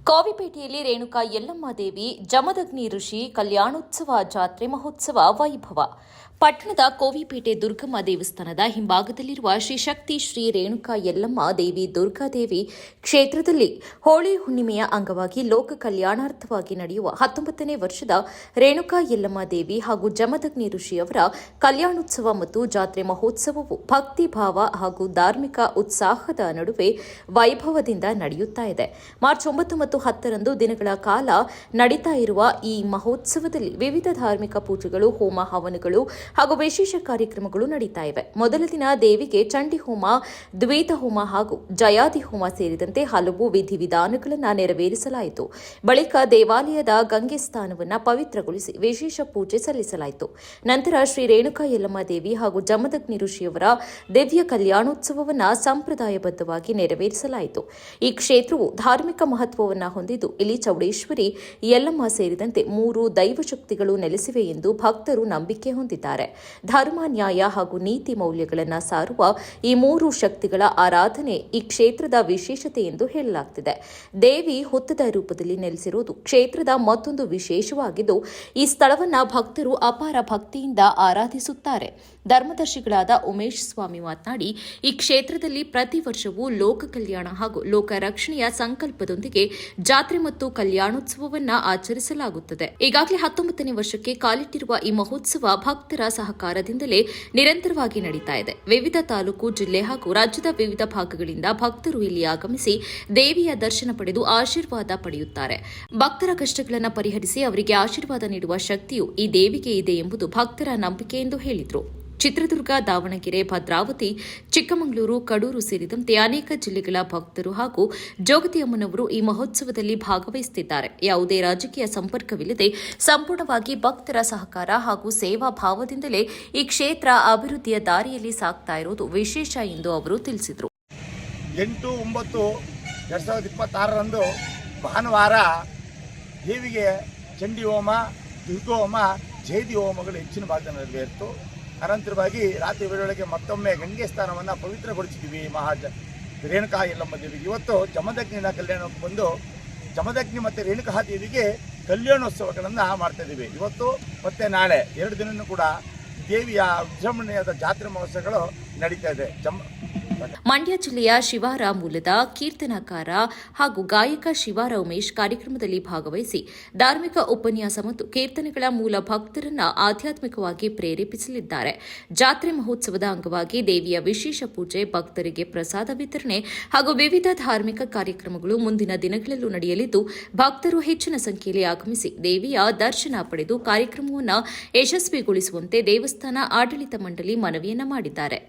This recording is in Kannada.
ಕಾವಿಪೇಟೆಯಲ್ಲಿ ರೇಣುಕಾ ಯಲ್ಲಮ್ಮ ದೇವಿ ಜಮದಗ್ನಿ ಋಷಿ ಕಲ್ಯಾಣೋತ್ಸವ ಜಾತ್ರೆ ಮಹೋತ್ಸವ ವೈಭವ. ಪಟ್ಟಣದ ಕೋವಿಪೇಟೆ ದುರ್ಗಮ್ಮ ದೇವಸ್ಥಾನದ ಹಿಂಭಾಗದಲ್ಲಿರುವ ಶ್ರೀಶಕ್ತಿ ಶ್ರೀ ರೇಣುಕಾ ಯಲ್ಲಮ್ಮ ದೇವಿ ದುರ್ಗಾದೇವಿ ಕ್ಷೇತ್ರದಲ್ಲಿ ಹೋಳಿ ಹುಣ್ಣಿಮೆಯ ಅಂಗವಾಗಿ ಲೋಕ ಕಲ್ಯಾಣಾರ್ಥವಾಗಿ ನಡೆಯುವ 19ನೇ ವರ್ಷದ ರೇಣುಕಾ ಯಲ್ಲಮ್ಮ ದೇವಿ ಹಾಗೂ ಜಮದಗ್ನಿ ಋಷಿಯವರ ಕಲ್ಯಾಣೋತ್ಸವ ಮತ್ತು ಜಾತ್ರೆ ಮಹೋತ್ಸವವು ಭಕ್ತಿ ಭಾವ ಹಾಗೂ ಧಾರ್ಮಿಕ ಉತ್ಸಾಹದ ನಡುವೆ ವೈಭವದಿಂದ ನಡೆಯುತ್ತಾ ಇದೆ. ಮಾರ್ಚ್ 9 ಮತ್ತು 10ರಂದು ದಿನಗಳ ಕಾಲ ನಡೀತಾ ಇರುವ ಈ ಮಹೋತ್ಸವದಲ್ಲಿ ವಿವಿಧ ಧಾರ್ಮಿಕ ಪೂಜೆಗಳು, ಹೋಮ ಹವನಗಳು ಹಾಗೂ ವಿಶೇಷ ಕಾರ್ಯಕ್ರಮಗಳು ನಡೀತಾ ಇವೆ. ಮೊದಲ ದಿನ ದೇವಿಗೆ ಚಂಡಿ ಹೋಮ, ದ್ವೈತ ಹೋಮ ಹಾಗೂ ಜಯಾದಿ ಹೋಮ ಸೇರಿದಂತೆ ಹಲವು ವಿಧಿವಿಧಾನಗಳನ್ನು ನೆರವೇರಿಸಲಾಯಿತು. ಬಳಿಕ ದೇವಾಲಯದ ಗಂಗೆ ಸ್ಥಾನವನ್ನು ಪವಿತ್ರಗೊಳಿಸಿ ವಿಶೇಷ ಪೂಜೆ ಸಲ್ಲಿಸಲಾಯಿತು. ನಂತರ ಶ್ರೀ ರೇಣುಕಾ ಯಲ್ಲಮ್ಮ ದೇವಿ ಹಾಗೂ ಜಮದಗ್ನಿ ಋಷಿಯವರ ದಿವ್ಯ ಕಲ್ಯಾಣೋತ್ಸವವನ್ನು ಸಂಪ್ರದಾಯಬದ್ಧವಾಗಿ ನೆರವೇರಿಸಲಾಯಿತು. ಈ ಕ್ಷೇತ್ರವು ಧಾರ್ಮಿಕ ಮಹತ್ವವನ್ನು ಹೊಂದಿದ್ದು ಇಲ್ಲಿ ಚೌಡೇಶ್ವರಿ, ಯಲ್ಲಮ್ಮ ಸೇರಿದಂತೆ 3 ದೈವಶಕ್ತಿಗಳು ನೆಲೆಸಿವೆ ಎಂದು ಭಕ್ತರು ನಂಬಿಕೆ ಹೊಂದಿದ್ದಾರೆ. ಧರ್ಮ, ನ್ಯಾಯ ಹಾಗೂ ನೀತಿ ಮೌಲ್ಯಗಳನ್ನು ಸಾರುವ ಈ 3 ಶಕ್ತಿಗಳ ಆರಾಧನೆ ಈ ಕ್ಷೇತ್ರದ ವಿಶೇಷತೆ ಎಂದು ಹೇಳಲಾಗುತ್ತಿದೆ. ದೇವಿ ಹುತ್ತದ ರೂಪದಲ್ಲಿ ನೆಲೆಸಿರುವುದು ಕ್ಷೇತ್ರದ ಮತ್ತೊಂದು ವಿಶೇಷವಾಗಿದ್ದು, ಈ ಸ್ಥಳವನ್ನು ಭಕ್ತರು ಅಪಾರ ಭಕ್ತಿಯಿಂದ ಆರಾಧಿಸುತ್ತಾರೆ. ಧರ್ಮದರ್ಶಿಗಳಾದ ಉಮೇಶ್ ಸ್ವಾಮಿ ಮಾತನಾಡಿ, ಈ ಕ್ಷೇತ್ರದಲ್ಲಿ ಪ್ರತಿ ವರ್ಷವೂ ಲೋಕ ಕಲ್ಯಾಣ ಹಾಗೂ ಲೋಕ ರಕ್ಷಣೆಯ ಸಂಕಲ್ಪದೊಂದಿಗೆ ಜಾತ್ರೆ ಮತ್ತು ಕಲ್ಯಾಣೋತ್ಸವವನ್ನು ಆಚರಿಸಲಾಗುತ್ತದೆ. ಈಗಾಗಲೇ 19ನೇ ವರ್ಷಕ್ಕೆ ಕಾಲಿಟ್ಟಿರುವ ಈ ಮಹೋತ್ಸವ ಭಕ್ತರ ಸಹಕಾರದಿಂದಲೇ ನಿರಂತರವಾಗಿ ನಡೀತಾ ಇದೆ. ವಿವಿಧ ತಾಲೂಕು, ಜಿಲ್ಲೆ ಹಾಗೂ ರಾಜ್ಯದ ವಿವಿಧ ಭಾಗಗಳಿಂದ ಭಕ್ತರು ಇಲ್ಲಿ ಆಗಮಿಸಿ ದೇವಿಯ ದರ್ಶನ ಪಡೆದು ಆಶೀರ್ವಾದ ಪಡೆಯುತ್ತಾರೆ. ಭಕ್ತರ ಕಷ್ಟಗಳನ್ನು ಪರಿಹರಿಸಿ ಅವರಿಗೆ ಆಶೀರ್ವಾದ ನೀಡುವ ಶಕ್ತಿಯು ಈ ದೇವಿಗೆ ಇದೆ ಎಂಬುದು ಭಕ್ತರ ನಂಬಿಕೆ ಎಂದು ಹೇಳಿದರು. ಚಿತ್ರದುರ್ಗ, ದಾವಣಗೆರೆ, ಭದ್ರಾವತಿ, ಚಿಕ್ಕಮಗಳೂರು, ಕಡೂರು ಸೇರಿದಂತೆ ಅನೇಕ ಜಿಲ್ಲೆಗಳ ಭಕ್ತರು ಹಾಗೂ ಜೋಗತಿ ಅಮ್ಮನವರು ಈ ಮಹೋತ್ಸವದಲ್ಲಿ ಭಾಗವಹಿಸುತ್ತಿದ್ದಾರೆ. ಯಾವುದೇ ರಾಜಕೀಯ ಸಂಪರ್ಕವಿಲ್ಲದೆ ಸಂಪೂರ್ಣವಾಗಿ ಭಕ್ತರ ಸಹಕಾರ ಹಾಗೂ ಸೇವಾ ಭಾವದಿಂದಲೇ ಈ ಕ್ಷೇತ್ರ ಅಭಿವೃದ್ಧಿಯ ದಾರಿಯಲ್ಲಿ ಸಾಗ್ತಾ ಇರುವುದು ವಿಶೇಷ ಎಂದು ಅವರು ತಿಳಿಸಿದರು. 8/9/2026ರಂದು ಭಾನುವಾರ ದೇವಿಗೆ ಚಂಡಿ ಹೋಮ, ದುರ್ಗ ಹೋಮ, ಜಯದಿ ಹೋಮಗಳು ಹೆಚ್ಚಿನ ಭಾಗದಲ್ಲಿ ನೆರವೇರಿತು. ಅನಂತರವಾಗಿ ರಾತ್ರಿ ವೇಳೆಗೆ ಮತ್ತೊಮ್ಮೆ ಗಂಗೆ ಸ್ಥಾನವನ್ನು ಪವಿತ್ರಗೊಳಿಸಿದ್ದೀವಿ. ರೇಣುಕಾ ಯಲ್ಲಮ್ಮ ದೇವಿಗೆ ಇವತ್ತು ಜಮದಗ್ನಿನ ಕಲ್ಯಾಣಕ್ಕೆ ಬಂದು ಜಮದಗ್ನಿ ಮತ್ತು ರೇಣುಕಾ ದೇವಿಗೆ ಕಲ್ಯಾಣೋತ್ಸವಗಳನ್ನು ಮಾಡ್ತಾ ಇದ್ದೀವಿ. ಇವತ್ತು ಮತ್ತು ನಾಳೆ 2 ದಿನವೂ ಕೂಡ ದೇವಿಯ ವಿಜೃಂಭಣೆಯಾದ ಜಾತ್ರೆ ಮಹೋತ್ಸವಗಳು ನಡೀತಾ ಇದೆ. ಮಂಡ್ಯ ಜಿಲ್ಲೆಯ ಶಿವಾರ ಮೂಲದ ಕೀರ್ತನಕಾರ ಹಾಗೂ ಗಾಯಕ ಶಿವಾರ ಉಮೇಶ್ ಕಾರ್ಯಕ್ರಮದಲ್ಲಿ ಭಾಗವಹಿಸಿ ಧಾರ್ಮಿಕ ಉಪನ್ಯಾಸ ಮತ್ತು ಕೀರ್ತನೆಗಳ ಮೂಲ ಭಕ್ತರನ್ನ ಆಧ್ಯಾತ್ಮಿಕವಾಗಿ ಪ್ರೇರೇಪಿಸಲಿದ್ದಾರೆ. ಜಾತ್ರೆ ಮಹೋತ್ಸವದ ಅಂಗವಾಗಿ ದೇವಿಯ ವಿಶೇಷ ಪೂಜೆ, ಭಕ್ತರಿಗೆ ಪ್ರಸಾದ ವಿತರಣೆ ಹಾಗೂ ವಿವಿಧ ಧಾರ್ಮಿಕ ಕಾರ್ಯಕ್ರಮಗಳು ಮುಂದಿನ ದಿನಗಳಲ್ಲೂ ನಡೆಯಲಿದ್ದು, ಭಕ್ತರು ಹೆಚ್ಚಿನ ಸಂಖ್ಯೆಯಲ್ಲಿ ಆಗಮಿಸಿ ದೇವಿಯ ದರ್ಶನ ಪಡೆದು ಕಾರ್ಯಕ್ರಮವನ್ನು ಯಶಸ್ವಿಗೊಳಿಸುವಂತೆ ದೇವಸ್ಥಾನ ಆಡಳಿತ ಮಂಡಳಿ ಮನವಿಯನ್ನ ಮಾಡಿದ್ದಾರೆ.